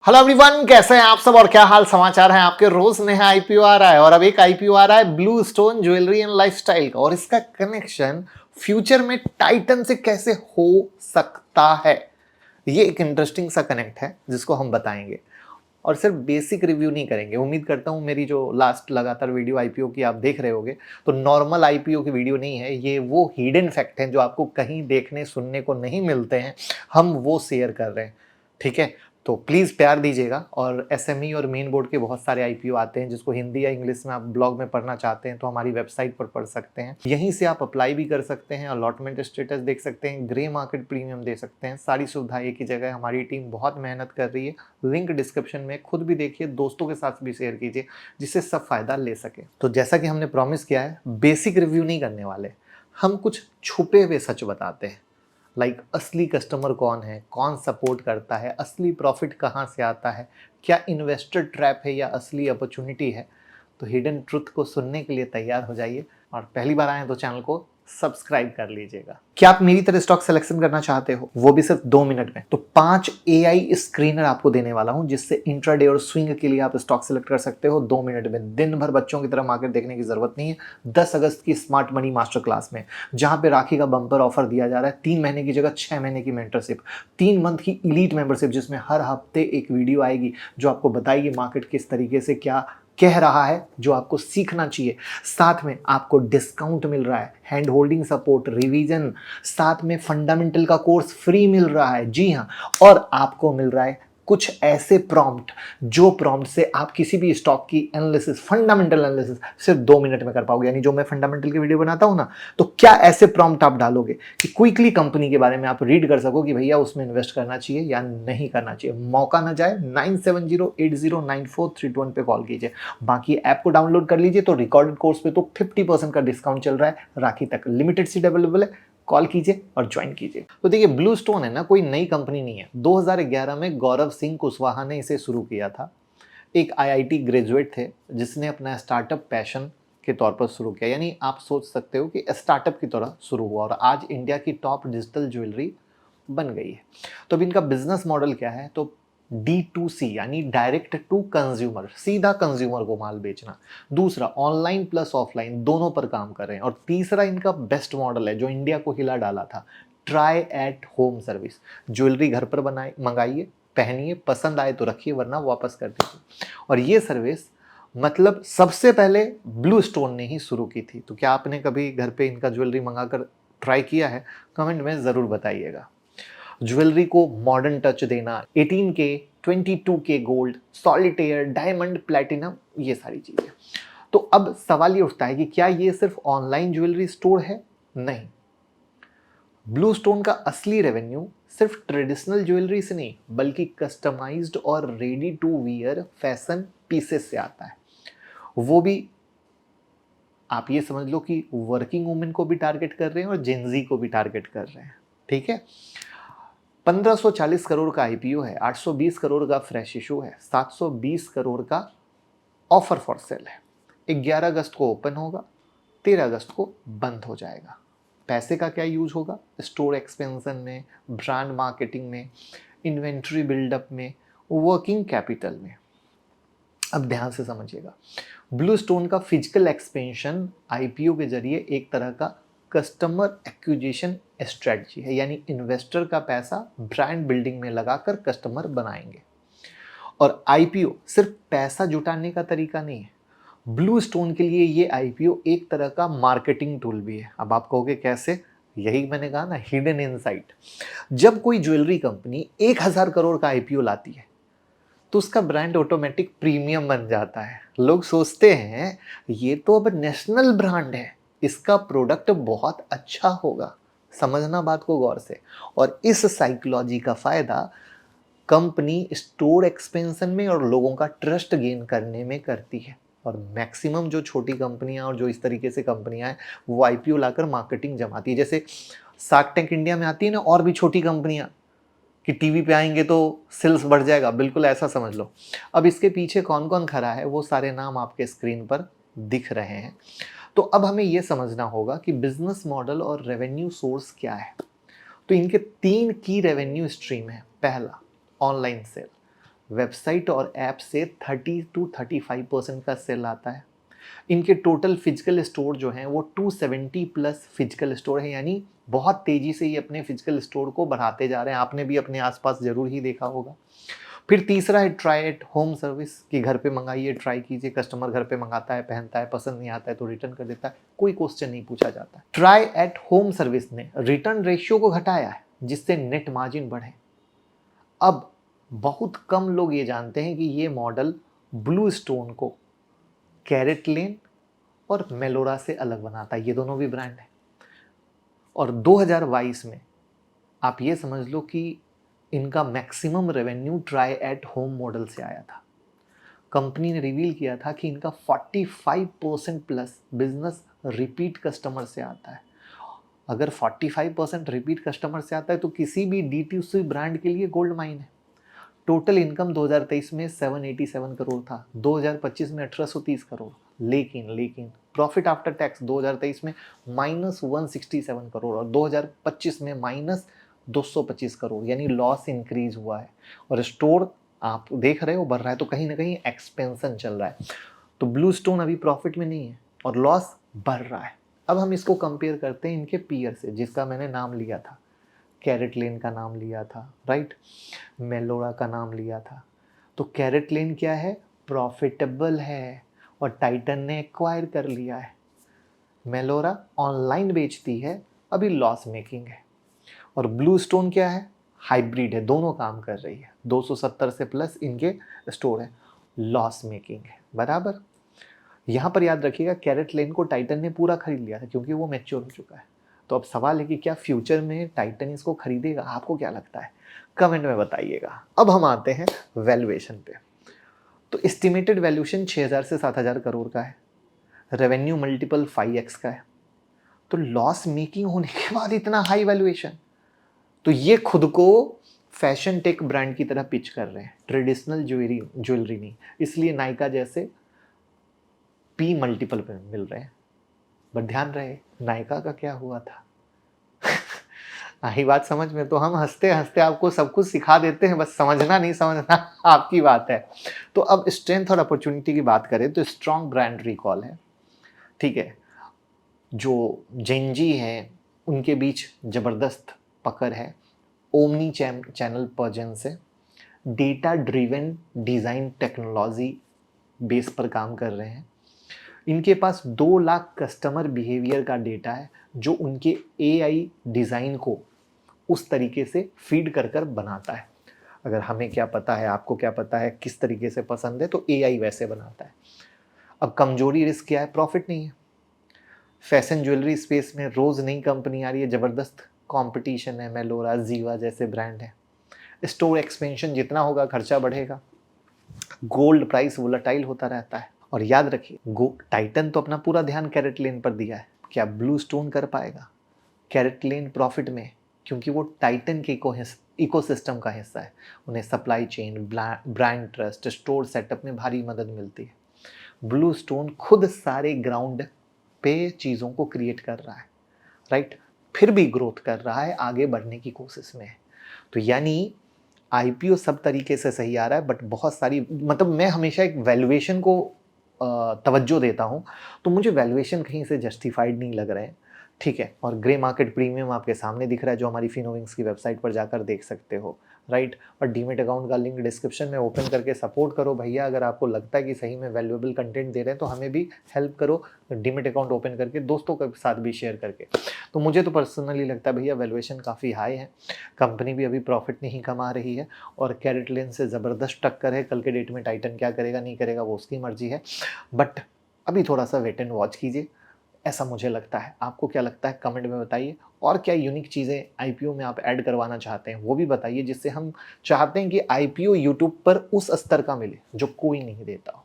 Hello everyone, कैसे हैं आप सब और क्या हाल समाचार हैं आपके। रोज नया आईपीओ आ रहा है और अब एक आईपीओ आ रहा है blue stone jewellery and lifestyle का, और इसका कनेक्शन फ्यूचर में टाइटन से कैसे हो सकता है। ये एक इंटरेस्टिंग सा कनेक्ट है जिसको हम बताएंगे और सिर्फ बेसिक रिव्यू नहीं करेंगे। उम्मीद करता हूं मेरी जो लास्ट लगातार वीडियो आईपीओ की आप देख रहे होगे तो नॉर्मल आईपीओ की वीडियो नहीं है, ये वो हिडन फैक्ट हैं जो आपको कहीं देखने सुनने को नहीं मिलते हैं, हम वो शेयर कर रहे हैं। ठीक है, तो प्लीज़ प्यार दीजिएगा। और एसएमई और मेन बोर्ड के बहुत सारे आईपीओ आते हैं जिसको हिंदी या इंग्लिश में आप ब्लॉग में पढ़ना चाहते हैं तो हमारी वेबसाइट पर पढ़ सकते हैं। यहीं से आप अप्लाई भी कर सकते हैं, अलॉटमेंट स्टेटस देख सकते हैं, ग्रे मार्केट प्रीमियम दे सकते हैं। सारी सुविधा एक ही जगह है। हमारी टीम बहुत मेहनत कर रही है। लिंक डिस्क्रिप्शन में, खुद भी देखिए, दोस्तों के साथ भी शेयर कीजिए जिससे सब फायदा ले सके। तो जैसा कि हमने प्रॉमिस किया है, बेसिक रिव्यू नहीं करने वाले, हम कुछ छुपे हुए सच बताते हैं। असली कस्टमर कौन है, कौन सपोर्ट करता है, असली प्रॉफिट कहाँ से आता है, क्या इन्वेस्टर ट्रैप है या असली अपॉर्चुनिटी है। तो हिडन ट्रुथ को सुनने के लिए तैयार हो जाइए और पहली बार आए हैं तो चैनल को सब्सक्राइब कर लीजिएगा। क्या आप मेरी तरह स्टॉक सिलेक्शन करना चाहते हो, वो भी सिर्फ 2 मिनट में? तो 5 एआई स्क्रीनर आपको देने वाला हूं जिससे इंट्राडे और स्विंग के लिए आप स्टॉक सिलेक्ट कर सकते हो 2 मिनट में। दिन भर बच्चों की तरह मार्केट देखने की जरूरत नहीं है। 10 अगस्त की स्मार्ट मनी मास्टर क्लास में, जहां पे राखी का बम्पर ऑफर दिया जा रहा है, 3 महीने की जगह 6 महीने की मेंटरशिप, 3 मंथ की इलीट मेंबरशिप जिसमें हर हफ्ते एक वीडियो आएगी जो आपको बताएगी मार्केट किस तरीके से क्या कह रहा है, जो आपको सीखना चाहिए। साथ में आपको डिस्काउंट मिल रहा है, हैंड होल्डिंग सपोर्ट, रिवीजन, साथ में फंडामेंटल का कोर्स फ्री मिल रहा है। जी हाँ, और आपको मिल रहा है कुछ ऐसे प्रॉम्प्ट जो प्रॉम्प्ट से आप किसी भी स्टॉक की एनालिसिस, फंडामेंटल एनालिसिस सिर्फ 2 मिनट में कर पाओगे। यानी जो मैं फंडामेंटल की वीडियो बनाता हूं ना, तो क्या ऐसे प्रॉम्प्ट आप डालोगे कि क्विकली कंपनी के बारे में आप रीड कर सको कि भैया उसमें इन्वेस्ट करना चाहिए या नहीं करना चाहिए। मौका ना जाए, 9708094321 पे कॉल कीजिए। बाकी ऐप को डाउनलोड कर लीजिए। तो रिकॉर्डेड कोर्स पे तो 50% का डिस्काउंट चल रहा है, राखी तक लिमिटेड सीट अवेलेबल है। कॉल कीजिए और ज्वाइन कीजिए। तो देखिए, ब्लू स्टोन है ना, कोई नई कंपनी नहीं है। 2011 में गौरव सिंह कुशवाहा ने इसे शुरू किया था। एक आईआईटी ग्रेजुएट थे जिसने अपना स्टार्टअप पैशन के तौर पर शुरू किया। यानी आप सोच सकते हो कि स्टार्टअप की तरह शुरू हुआ और आज इंडिया की टॉप डिजिटल ज्वेलरी बन गई है। तो अब इनका बिजनेस मॉडल क्या है? तो D2C यानी डायरेक्ट टू कंज्यूमर, सीधा कंज्यूमर को माल बेचना। दूसरा, ऑनलाइन प्लस ऑफलाइन दोनों पर काम कर रहे हैं। और तीसरा, इनका बेस्ट मॉडल है जो इंडिया को हिला डाला था, try at home service. Jewellery घर पर बनाए, मंगाइए, पहनिए, पसंद आए तो रखिए वरना वापस कर दीजिए। और ये सर्विस मतलब सबसे पहले ब्लू स्टोन ने ही शुरू की थी। तो क्या आपने कभी घर पे इनका ज्वेलरी मंगाकर ट्राई किया है? कमेंट में ज़रूर बताइएगा। ज्वेलरी को मॉडर्न टच देना, 18K 22K gold, solitaire, diamond, platinum, ये सारी चीजें। तो अब सवाल ये उठता है कि क्या ये सिर्फ ऑनलाइन ज्वेलरी स्टोर है? नहीं। ब्लू स्टोन का असली रेवेन्यू सिर्फ ट्रेडिशनल ज्वेलरी से नहीं बल्कि कस्टमाइज्ड और ready to wear fashion pieces से आता है। वो भी आप ये समझ लो कि वर्किंग वुमेन को भी टारगेट कर रहे हैं और जेनजी को भी टारगेट कर रहे हैं। ठीक है, 1540 करोड़ का आईपीओ है, 820 करोड़ का फ्रेश इशू है, 720 करोड़ का ऑफर फॉर सेल है। 11 अगस्त को ओपन होगा, 13 अगस्त को बंद हो जाएगा। पैसे का क्या यूज होगा? स्टोर एक्सपेंशन में, ब्रांड मार्केटिंग में, इन्वेंट्री बिल्डअप में, वर्किंग कैपिटल में। अब ध्यान से समझिएगा, ब्लू स्टोन का फिजिकल एक्सपेंशन आईपीओ के जरिए एक तरह का कस्टमर एक्विजिशन स्ट्रेटजी है। यानी इन्वेस्टर का पैसा ब्रांड बिल्डिंग में लगाकर कस्टमर बनाएंगे। और आईपीओ सिर्फ पैसा जुटाने का तरीका नहीं है, ब्लू स्टोन के लिए ये आईपीओ एक तरह का मार्केटिंग टूल भी है। अब आप कहोगे कैसे? यही मैंने कहा ना, हिडन इनसाइट। जब कोई ज्वेलरी कंपनी 1000 करोड़ का आईपीओ लाती है तो उसका ब्रांड ऑटोमेटिक प्रीमियम बन जाता है। लोग सोचते हैं ये तो अब नेशनल ब्रांड है, इसका प्रोडक्ट बहुत अच्छा होगा। समझना बात को गौर से। और इस साइकोलॉजी का फायदा कंपनी स्टोर एक्सपेंशन में और लोगों का ट्रस्ट गेन करने में करती है। और मैक्सिमम जो छोटी कंपनियां और जो इस तरीके से कंपनियां हैं वो आईपीओ लाकर मार्केटिंग जमाती है। जैसे शार्क टैंक इंडिया में आती है ना, और भी छोटी कंपनियां कि टीवी पे आएंगे तो सेल्स बढ़ जाएगा, बिल्कुल ऐसा समझ लो। अब इसके पीछे कौन कौन खड़ा है वो सारे नाम आपके स्क्रीन पर दिख रहे हैं। तो अब हमें यह समझना होगा कि बिजनेस मॉडल और रेवेन्यू सोर्स क्या है। तो इनके 3 की रेवेन्यू स्ट्रीम है। पहला, ऑनलाइन सेल। वेबसाइट और ऐप से 30 to 35% का सेल आता है। इनके टोटल फिजिकल स्टोर जो हैं वो 270 प्लस फिजिकल स्टोर है, यानी बहुत तेज़ी से ये अपने फिजिकल स्टोर को बढ़ाते जा रहे हैं। आपने भी अपने आसपास ज़रूर ही देखा होगा। फिर तीसरा है ट्राई एट होम सर्विस, कि घर पे मंगाइए, ट्राई कीजिए। कस्टमर घर पे मंगाता है, पहनता है, पसंद नहीं आता है तो रिटर्न कर देता है, कोई क्वेश्चन नहीं पूछा जाता। ट्राई एट होम सर्विस ने रिटर्न रेशियो को घटाया है, जिससे नेट मार्जिन बढ़े। अब बहुत कम लोग ये जानते हैं कि ये मॉडल ब्लू स्टोन को कैरेट लेन और मेलोरा से अलग बनाता है। ये दोनों भी ब्रांड है। और 2022 में आप ये समझ लो कि इनका maximum revenue try at home model से आया था। कंपनी ने रिवील किया था कि इनका 45% प्लस बिजनेस रिपीट कस्टमर से आता है। अगर 45% रिपीट कस्टमर से आता है तो किसी भी D2C ब्रांड के लिए गोल्ड माइन है। टोटल इनकम 2023 में 787 करोड़ था, 2025 में 1830 करोड़। लेकिन प्रॉफिट आफ्टर टैक्स 2023 में -167 करोड़ और 2025 में -225 करोड़, यानी लॉस इंक्रीज हुआ है। और स्टोर आप देख रहे हो बढ़ रहा है, तो कहीं ना कहीं एक्सपेंशन चल रहा है। तो ब्लू स्टोन अभी प्रॉफिट में नहीं है और लॉस बढ़ रहा है। अब हम इसको कंपेयर करते हैं इनके पीयर से, जिसका मैंने नाम लिया था, कैरेट लेन का नाम लिया था, राइट, मेलोरा का नाम लिया था। तो कैरेट लेन क्या है, प्रॉफिटेबल है और टाइटन ने एक्वायर कर लिया है। मेलोरा ऑनलाइन बेचती है, अभी लॉस मेकिंग है। और ब्लू स्टोन क्या है, हाइब्रिड है, दोनों काम कर रही है। 270 से प्लस इनके स्टोर है, लॉस मेकिंग है। बराबर। यहाँ पर याद रखिएगा, कैरेट लेन को टाइटन ने पूरा खरीद लिया था क्योंकि वो मैच्योर हो चुका है। तो अब सवाल है कि क्या फ्यूचर में टाइटन इसको खरीदेगा? आपको क्या लगता है, कमेंट में बताइएगा। अब हम आते हैं वैल्यूएशन पे। तो एस्टिमेटेड वैल्यूएशन 6000 से 7000 करोड़ का है। रेवेन्यू मल्टीपल 5x का है। तो लॉस मेकिंग होने के बाद इतना हाई वैल्यूएशन, तो ये खुद को फैशन टेक ब्रांड की तरह पिच कर रहे हैं, ट्रेडिशनल ज्वेलरी नहीं। इसलिए नायका जैसे P मल्टीपल पे मिल रहे हैं। बट ध्यान रहे, नायका का क्या हुआ था? आई बात समझ में? तो हम हंसते हंसते आपको सब कुछ सिखा देते हैं, बस समझना नहीं समझना आपकी बात है। तो अब स्ट्रेंथ और अपॉर्चुनिटी की बात करें तो स्ट्रॉन्ग ब्रांड रिकॉल है, ठीक है। जो जेनजी है उनके बीच जबरदस्त पकड़ है। ओमनी चैनल प्रेजेंस है। Data driven design technology base पर काम कर रहे हैं। इनके पास 2 लाख कस्टमर बिहेवियर का डेटा है, जो उनके AI डिज़ाइन को उस तरीके से फीड कर बनाता है। अगर हमें क्या पता है, आपको क्या पता है किस तरीके से पसंद है, तो AI वैसे बनाता है। अब कमजोरी रिस्क क्या है? प्रॉफिट नहीं है। फैशन ज्वेलरी स्पेस में रोज़ नई कंपनी आ रही है, ज़बरदस्त कंपटीशन है, मेलोरा, जीवा जैसे ब्रांड है। स्टोर एक्सपेंशन जितना होगा खर्चा बढ़ेगा। गोल्ड प्राइस वोलेटाइल होता रहता है। और याद रखिए, टाइटन तो अपना पूरा ध्यान कैरेट लेन पर दिया है, क्या ब्लू स्टोन कर पाएगा कैरेट लेन प्रॉफिट में? क्योंकि वो टाइटन के इकोसिस्टम का हिस्सा है। उन्हें supply chain, brand trust, store setup में भारी मदद मिलती है। ब्लू स्टोन खुद सारे ग्राउंड पे चीज़ों को क्रिएट कर रहा है, राइट, फिर भी ग्रोथ कर रहा है, आगे बढ़ने की कोशिश में है। तो यानी IPO सब तरीके से सही आ रहा है, बट बहुत सारी, मतलब मैं हमेशा एक वैल्यूएशन को तवज्जो देता हूँ, तो मुझे वैल्यूएशन कहीं से जस्टिफाइड नहीं लग रहे हैं, ठीक है। और ग्रे मार्केट प्रीमियम आपके सामने दिख रहा है, जो हमारी फिनोविंग्स की वेबसाइट पर जाकर देख सकते हो, राइट। और डीमेट अकाउंट का लिंक डिस्क्रिप्शन में, ओपन करके सपोर्ट करो भैया। अगर आपको लगता है कि सही में वैल्यूएबल कंटेंट दे रहे हैं तो हमें भी हेल्प करो, डीमेट अकाउंट ओपन करके, दोस्तों के साथ भी शेयर करके। तो मुझे तो पर्सनली लगता है भैया वैल्यूएशन काफ़ी हाई है, कंपनी भी अभी प्रॉफिट नहीं कमा रही है और कैरेट लेन से ज़बरदस्त टक्कर है। कल के डेट में टाइटन क्या करेगा नहीं करेगा वो उसकी मर्जी है, बट अभी थोड़ा सा वेट एंड वॉच कीजिए, ऐसा मुझे लगता है। आपको क्या लगता है कमेंट में बताइए। और क्या यूनिक चीज़ें IPO में आप ऐड करवाना चाहते हैं वो भी बताइए, जिससे हम चाहते हैं कि IPO यूट्यूब पर उस स्तर का मिले जो कोई नहीं देता हो।